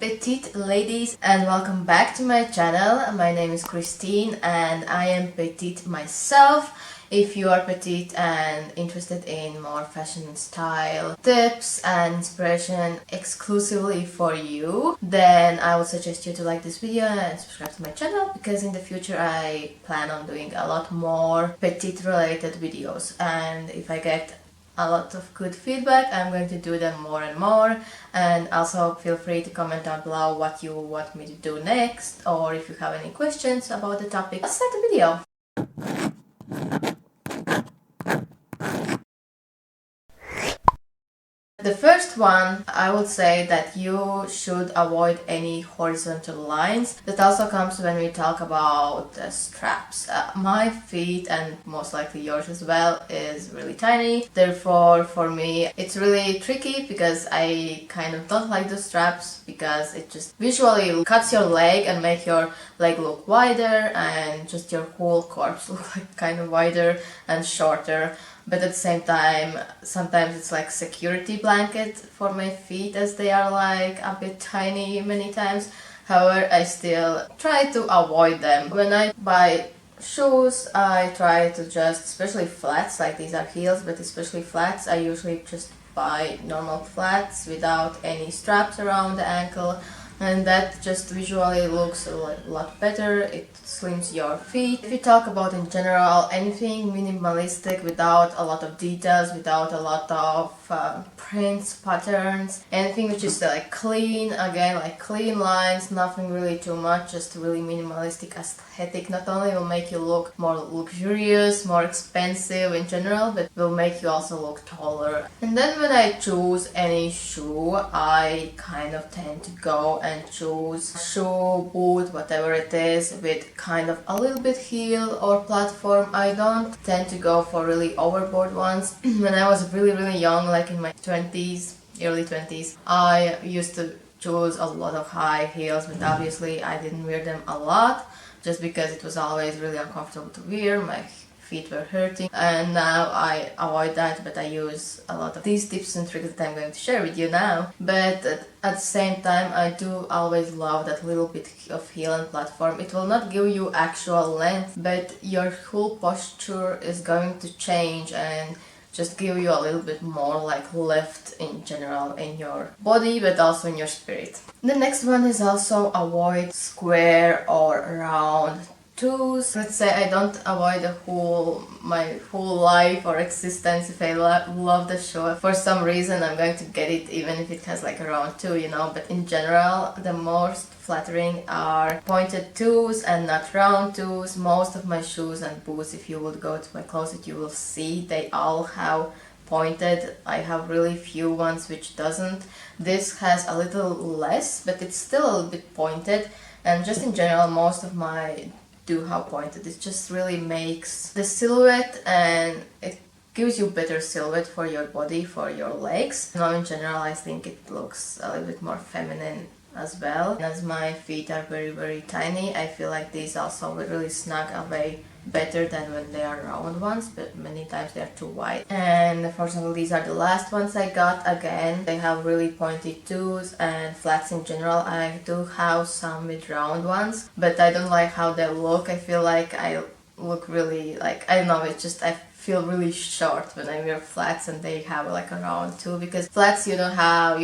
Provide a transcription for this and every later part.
Petite ladies, and welcome back to my channel. My name is Christine and I am petite myself. If you are petite and interested in more fashion style tips and inspiration exclusively for you, then I would suggest you to like this video and subscribe to my channel, because in the future I plan on doing a lot more petite related videos, and if I get a lot of good feedback, I'm going to do them more and more. And also feel free to comment down below what you want me to do next, or if you have any questions about the topic. Let's start the video. The first one, I would say that you should avoid any horizontal lines. That also comes when we talk about straps. My feet, and most likely yours as well, is really tiny. Therefore, for me, it's really tricky because I kind of don't like the straps, because it just visually cuts your leg and make your leg look wider and just your whole corpse look like kind of wider and shorter. But at the same time, sometimes it's like security blanket for my feet, as they are like a bit tiny many times. However, I still try to avoid them. When I buy shoes, I try to just, especially flats, like these are heels, but especially flats, I usually just buy normal flats without any straps around the ankle. And that just visually looks a lot better. It slims your feet. If you talk about in general anything minimalistic, without a lot of details, without a lot of prints, patterns, anything which is like clean, again like clean lines, nothing really too much, just really minimalistic aesthetic, not only will make you look more luxurious, more expensive in general, but will make you also look taller. And then when I choose any shoe, I kind of tend to go and choose shoe, boot, whatever it is, with kind of a little bit heel or platform. I don't tend to go for really overboard ones. When I was really young, like in my 20s, early 20s, I used to choose a lot of high heels, but obviously I didn't wear them a lot, just because it was always really uncomfortable to wear. My feet were hurting, and now I avoid that, but I use a lot of these tips and tricks that I'm going to share with you now. But at the same time, I do always love that little bit of heel and platform. It will not give you actual length, but your whole posture is going to change and just give you a little bit more like lift in general in your body, but also in your spirit. The next one is also avoid square or round toes. Let's say I don't avoid my whole life or existence. If I love the shoe, for some reason I'm going to get it, even if it has like a round toe, you know. But in general, the most flattering are pointed toes and not round toes. Most of my shoes and boots, if you would go to my closet, you will see they all have pointed. I have really few ones which doesn't. This has a little less, but it's still a little bit pointed. And just in general, most of my do have pointed. It just really makes the silhouette, and it gives you better silhouette for your body, for your legs. Now in general, I think it looks a little bit more feminine as well. And as my feet are very tiny, I feel like these also will really snug away better than when they are round ones, but many times they are too wide. And for example, these are the last ones I got. Again, they have really pointy toes and flats in general. I do have some with round ones, but I don't like how they look. I feel like I look really like, I don't know, it's just I feel really short when I wear flats and they have like a round too, because flats you don't have,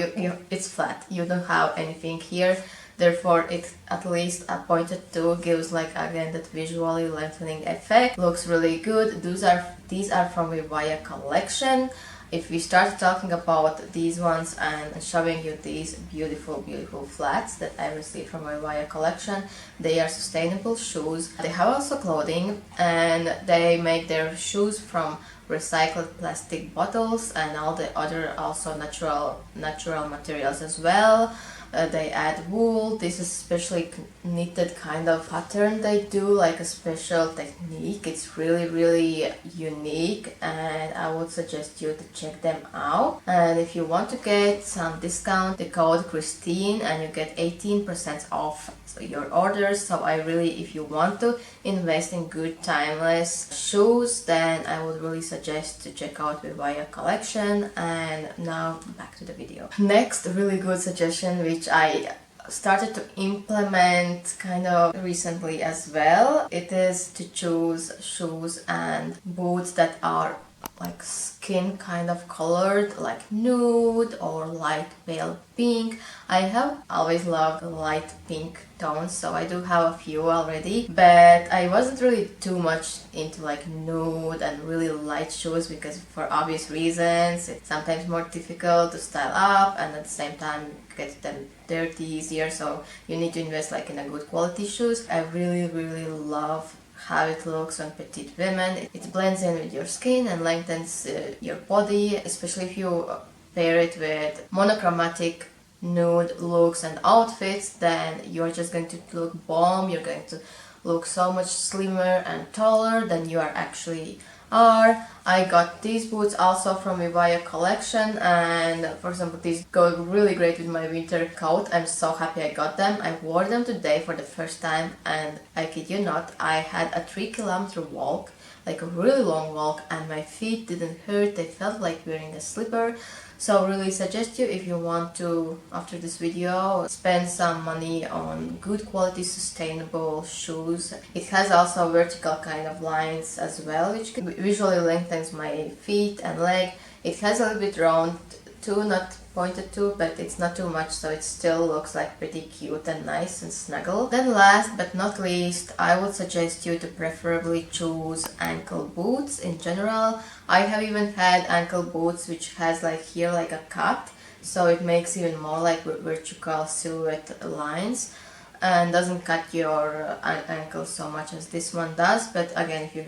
it's flat, you don't have anything here. Therefore, it at least a pointed toe gives like again that visually lengthening effect. Looks really good. These are from Vivaia collection. If we start talking about these ones and showing you these beautiful flats that I received from Vivaia collection, they are sustainable shoes. They have also clothing, and they make their shoes from recycled plastic bottles and all the other also natural materials as well. They add wool. This is especially knitted kind of pattern they do, like a special technique. It's really unique, and I would suggest you to check them out. And if you want to get some discount, the code Christine, and you get 18% off your orders. So I really, if you want to invest in good timeless shoes, then I would really suggest to check out Vivaia collection. And now back to the video. Next really good suggestion, which I started to implement kind of recently as well. It is to choose shoes and boots that are like skin kind of colored, like nude or light pale pink. I have always loved light pink tones, so I do have a few already, but I wasn't really too much into like nude and really light shoes because for obvious reasons it's sometimes more difficult to style up and at the same time get them dirty easier, so you need to invest like in a good quality shoes. I really love how it looks on petite women. It blends in with your skin and lengthens your body, especially if you pair it with monochromatic nude looks and outfits, then you're just going to look bomb. You're going to look so much slimmer and taller than you are actually are. I got these boots also from Vivaia collection, and for example these go really great with my winter coat. I'm so happy I got them. I wore them today for the first time and I kid you not, I had a 3 kilometer walk, like a really long walk, and my feet didn't hurt. They felt like wearing a slipper. So really suggest you, if you want to, after this video, spend some money on good quality sustainable shoes. It has also vertical kind of lines as well, which visually lengthens my feet and leg. It has a little bit round too, not pointed to, but it's not too much, so it still looks like pretty cute and nice and snuggle. Then last but not least, I would suggest you to preferably choose ankle boots in general. I have even had ankle boots which has like here like a cut, so it makes even more like vertical silhouette lines and doesn't cut your ankle so much as this one does. But again, if you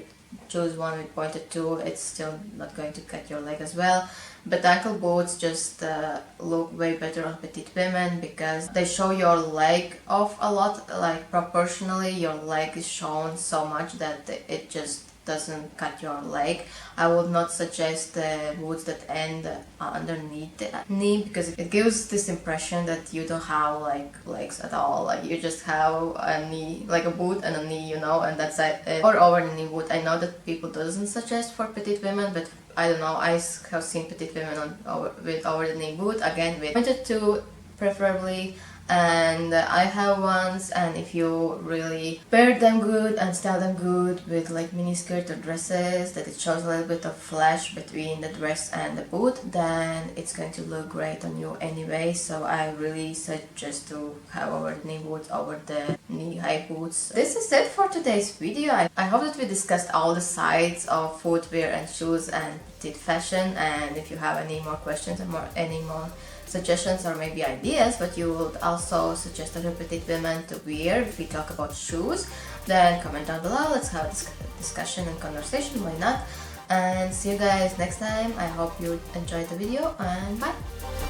choose one with pointed toe, it's still not going to cut your leg as well. But ankle boots just look way better on petite women because they show your leg off a lot, like proportionally your leg is shown so much that it just doesn't cut your leg. I would not suggest the boots that end underneath the knee because it gives this impression that you don't have like legs at all, like you just have a knee, like a boot and a knee, you know, and that's it. Or over the knee boot. I know that people doesn't suggest for petite women, but I don't know, I have seen petite women with over the knee boot, again with pointed toe preferably, and I have ones, and if you really pair them good and style them good with like mini skirt or dresses that it shows a little bit of flash between the dress and the boot, then it's going to look great on you anyway. So I really suggest to have over the knee boots over the knee high boots. This is it for today's video. I hope that we discussed all the sides of footwear and shoes and petite fashion, and if you have any more questions or any more suggestions or maybe ideas what you would also suggest other petite women to wear if we talk about shoes, then comment down below. Let's have a discussion and conversation, why not? And see you guys next time. I hope you enjoyed the video, and bye!